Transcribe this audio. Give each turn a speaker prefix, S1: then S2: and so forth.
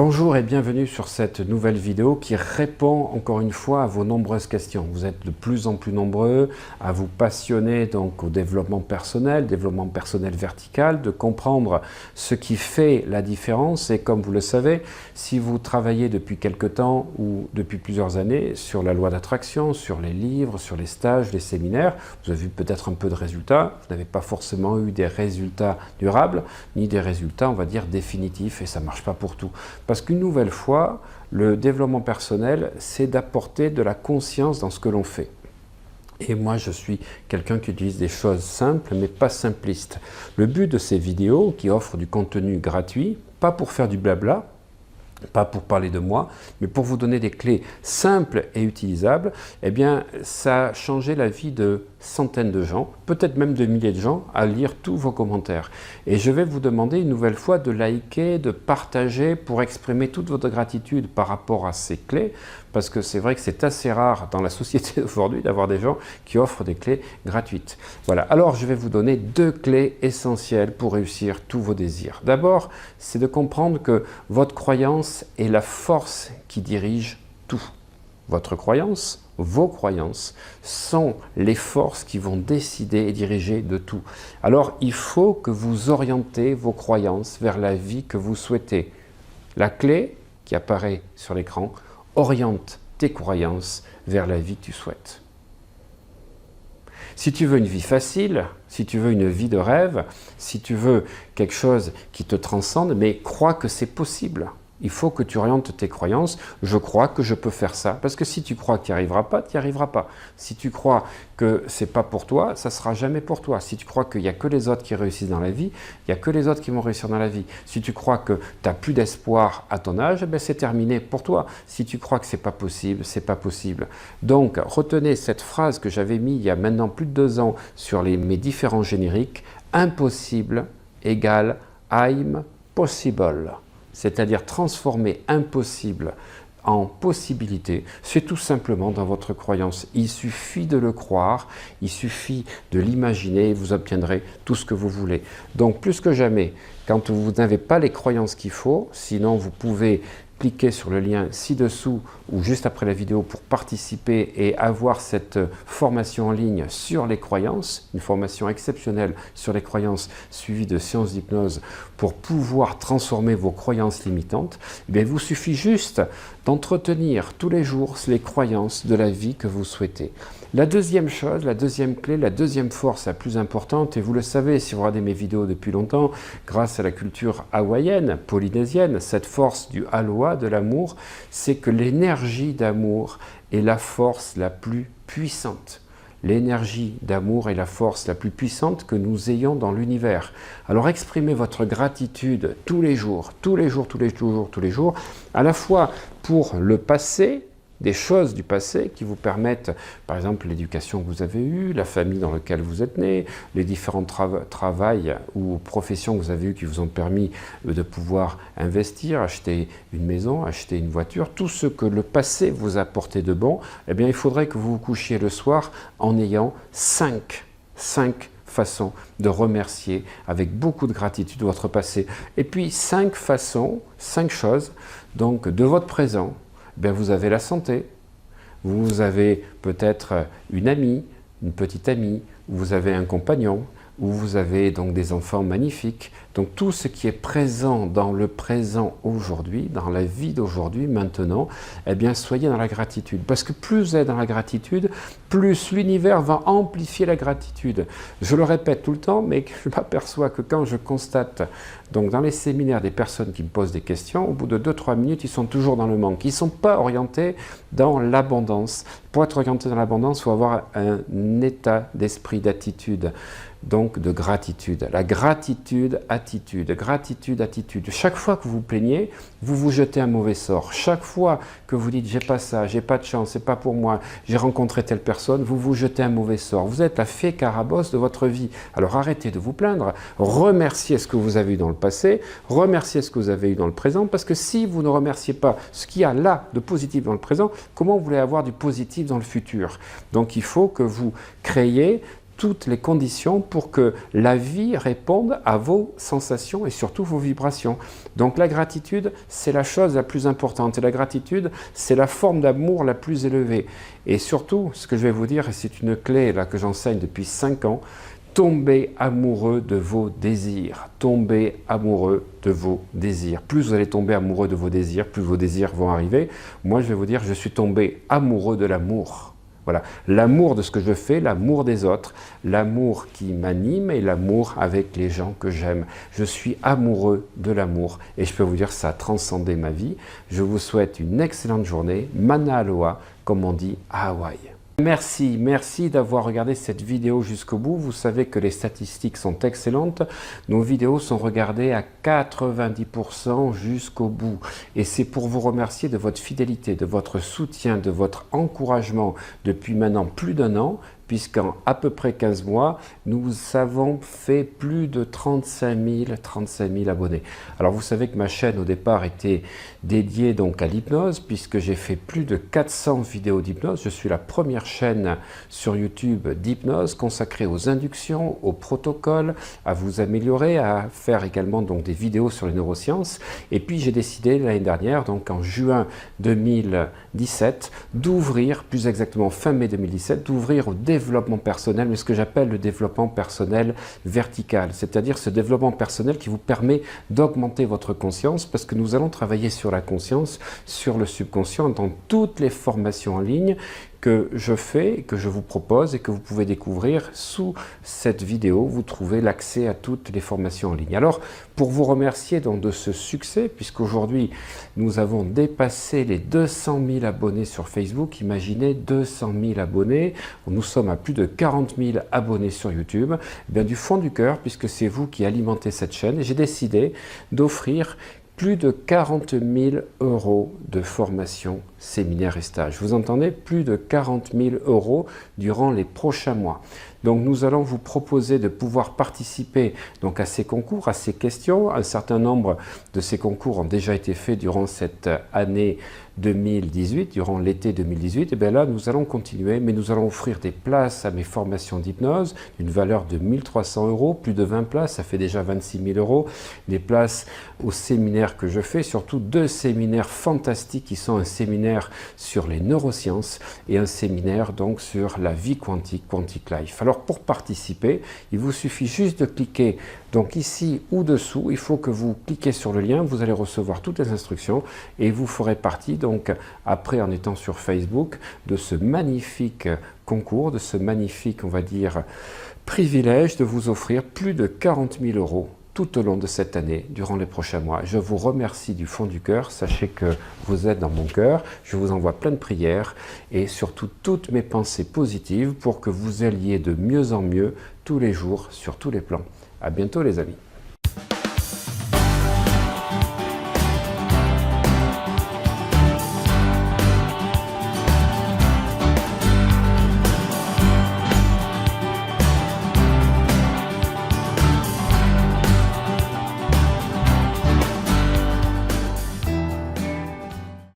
S1: Bonjour et bienvenue sur cette nouvelle vidéo qui répond encore une fois à vos nombreuses questions. Vous êtes de plus en plus nombreux à vous passionner donc au développement personnel vertical, de comprendre ce qui fait la différence. Et comme vous le savez, si vous travaillez depuis quelque temps ou depuis plusieurs années sur la loi d'attraction, sur les livres, sur les stages, les séminaires, vous avez vu peut-être un peu de résultats. Vous n'avez pas forcément eu des résultats durables, ni des résultats, on va dire, définitifs, et ça ne marche pas pour tout. Parce qu'une nouvelle fois, le développement personnel, c'est d'apporter de la conscience dans ce que l'on fait. Et moi, je suis quelqu'un qui utilise des choses simples, mais pas simplistes. Le but de ces vidéos, qui offrent du contenu gratuit, pas pour faire du blabla, pas pour parler de moi, mais pour vous donner des clés simples et utilisables, eh bien, ça a changé la vie de centaines de gens, peut-être même de milliers de gens, à lire tous vos commentaires. Et je vais vous demander une nouvelle fois de liker, de partager pour exprimer toute votre gratitude par rapport à ces clés, parce que c'est vrai que c'est assez rare dans la société d'aujourd'hui d'avoir des gens qui offrent des clés gratuites. Voilà, alors je vais vous donner 2 clés essentielles pour réussir tous vos désirs. D'abord, c'est de comprendre que votre croyance est la force qui dirige tout. Votre croyance, vos croyances, sont les forces qui vont décider et diriger de tout. Alors, il faut que vous orientez vos croyances vers la vie que vous souhaitez. La clé qui apparaît sur l'écran, oriente tes croyances vers la vie que tu souhaites. Si tu veux une vie facile, si tu veux une vie de rêve, si tu veux quelque chose qui te transcende, mais crois que c'est possible. Il faut que tu orientes tes croyances. Je crois que je peux faire ça. Parce que si tu crois que tu n'y arriveras pas, tu n'y arriveras pas. Si tu crois que ce n'est pas pour toi, ça ne sera jamais pour toi. Si tu crois qu'il n'y a que les autres qui réussissent dans la vie, il n'y a que les autres qui vont réussir dans la vie. Si tu crois que tu n'as plus d'espoir à ton âge, ben c'est terminé pour toi. Si tu crois que ce n'est pas possible, c'est pas possible. Donc, retenez cette phrase que j'avais mise il y a maintenant plus de 2 ans sur mes différents génériques. Impossible égale I'm possible. C'est-à-dire transformer impossible en possibilité, c'est tout simplement dans votre croyance. Il suffit de le croire, il suffit de l'imaginer et vous obtiendrez tout ce que vous voulez. Donc plus que jamais, quand vous n'avez pas les croyances qu'il faut, sinon vous pouvez cliquez sur le lien ci-dessous ou juste après la vidéo pour participer et avoir cette formation en ligne sur les croyances, une formation exceptionnelle sur les croyances suivie de séances d'hypnose pour pouvoir transformer vos croyances limitantes. Eh bien, il vous suffit juste d'entretenir tous les jours les croyances de la vie que vous souhaitez. La deuxième chose, la deuxième clé, la deuxième force la plus importante, et vous le savez si vous regardez mes vidéos depuis longtemps, grâce à la culture hawaïenne, polynésienne, cette force du aloha, de l'amour, c'est que l'énergie d'amour est la force la plus puissante. L'énergie d'amour est la force la plus puissante que nous ayons dans l'univers. Alors exprimez votre gratitude tous les jours, à la fois pour le passé, des choses du passé qui vous permettent, par exemple, l'éducation que vous avez eue, la famille dans laquelle vous êtes né, les différents travails ou professions que vous avez eues qui vous ont permis de pouvoir investir, acheter une maison, acheter une voiture, tout ce que le passé vous a apporté de bon, eh bien, il faudrait que vous vous couchiez le soir en ayant 5 façons de remercier avec beaucoup de gratitude votre passé. Et puis 5 façons, 5 choses, donc de votre présent. Bien, vous avez la santé, vous avez peut-être une amie, une petite amie, vous avez un compagnon, ou vous avez donc des enfants magnifiques. Donc tout ce qui est présent dans le présent aujourd'hui, dans la vie d'aujourd'hui, maintenant, eh bien soyez dans la gratitude. Parce que plus vous êtes dans la gratitude, plus l'univers va amplifier la gratitude. Je le répète tout le temps, mais je m'aperçois que quand je constate, donc dans les séminaires, des personnes qui me posent des questions, au bout de 2-3 minutes, ils sont toujours dans le manque. Ils ne sont pas orientés dans l'abondance. Pour être orienté dans l'abondance, il faut avoir un état d'esprit, d'attitude. Donc de gratitude. La gratitude, attitude. Chaque fois que vous vous plaignez, vous vous jetez un mauvais sort. Chaque fois que vous dites « j'ai pas ça, j'ai pas de chance, c'est pas pour moi, j'ai rencontré telle personne », vous vous jetez un mauvais sort. Vous êtes la fée carabosse de votre vie. Alors arrêtez de vous plaindre. Remerciez ce que vous avez eu dans le passé, remerciez ce que vous avez eu dans le présent, parce que si vous ne remerciez pas ce qu'il y a là de positif dans le présent, comment vous voulez avoir du positif dans le futur? Donc il faut que vous créiez toutes les conditions pour que la vie réponde à vos sensations et surtout vos vibrations. Donc la gratitude, c'est la chose la plus importante. Et la gratitude, c'est la forme d'amour la plus élevée. Et surtout, ce que je vais vous dire, et c'est une clé là, que j'enseigne depuis 5 ans, tombez amoureux de vos désirs. Tombez amoureux de vos désirs. Plus vous allez tomber amoureux de vos désirs, plus vos désirs vont arriver. Moi, je vais vous dire, je suis tombé amoureux de l'amour. Voilà, l'amour de ce que je fais, l'amour des autres, l'amour qui m'anime et l'amour avec les gens que j'aime. Je suis amoureux de l'amour et je peux vous dire, ça a transcendé ma vie. Je vous souhaite une excellente journée. Mana aloha, comme on dit à Hawaï. Merci d'avoir regardé cette vidéo jusqu'au bout. Vous savez que les statistiques sont excellentes. Nos vidéos sont regardées à 90% jusqu'au bout. Et c'est pour vous remercier de votre fidélité, de votre soutien, de votre encouragement depuis maintenant plus d'1 an, puisqu'en à peu près 15 mois, nous avons fait plus de 35 000 abonnés. Alors vous savez que ma chaîne au départ était dédiée donc à l'hypnose, puisque j'ai fait plus de 400 vidéos d'hypnose. Je suis la première chaîne sur YouTube d'hypnose consacrée aux inductions, aux protocoles, à vous améliorer, à faire également donc des vidéos sur les neurosciences. Et puis j'ai décidé l'année dernière, donc en juin 2017, d'ouvrir, plus exactement fin mai 2017, d'ouvrir au développement personnel, mais ce que j'appelle le développement personnel vertical, c'est-à-dire ce développement personnel qui vous permet d'augmenter votre conscience, parce que nous allons travailler sur la conscience, sur le subconscient, dans toutes les formations en ligne que je fais, que je vous propose et que vous pouvez découvrir sous cette vidéo. Vous trouvez l'accès à toutes les formations en ligne. Alors, pour vous remercier donc de ce succès, puisqu'aujourd'hui nous avons dépassé les 200 000 abonnés sur Facebook, imaginez 200 000 abonnés, nous sommes à plus de 40 000 abonnés sur YouTube, eh bien, du fond du cœur, puisque c'est vous qui alimentez cette chaîne, j'ai décidé d'offrir plus de 40 000 € de formation, séminaire et stage. Vous entendez? Plus de 40 000 € durant les prochains mois. Donc nous allons vous proposer de pouvoir participer donc à ces concours, à ces questions. Un certain nombre de ces concours ont déjà été faits durant cette année 2018, durant l'été 2018. Et bien là, nous allons continuer, mais nous allons offrir des places à mes formations d'hypnose, d'une valeur de 1 300 €, plus de 20 places, ça fait déjà 26 000 €. Des places aux séminaires que je fais, surtout 2 séminaires fantastiques qui sont un séminaire sur les neurosciences et un séminaire donc sur la vie quantique, Quantic Life. Alors pour participer, il vous suffit juste de cliquer donc ici ou dessous. Il faut que vous cliquez sur le lien, vous allez recevoir toutes les instructions et vous ferez partie donc après, en étant sur Facebook, de ce magnifique concours, de ce magnifique, on va dire, privilège de vous offrir plus de 40 000 € tout au long de cette année, durant les prochains mois. Je vous remercie du fond du cœur. Sachez que vous êtes dans mon cœur. Je vous envoie plein de prières et surtout toutes mes pensées positives pour que vous alliez de mieux en mieux tous les jours sur tous les plans. À bientôt les amis.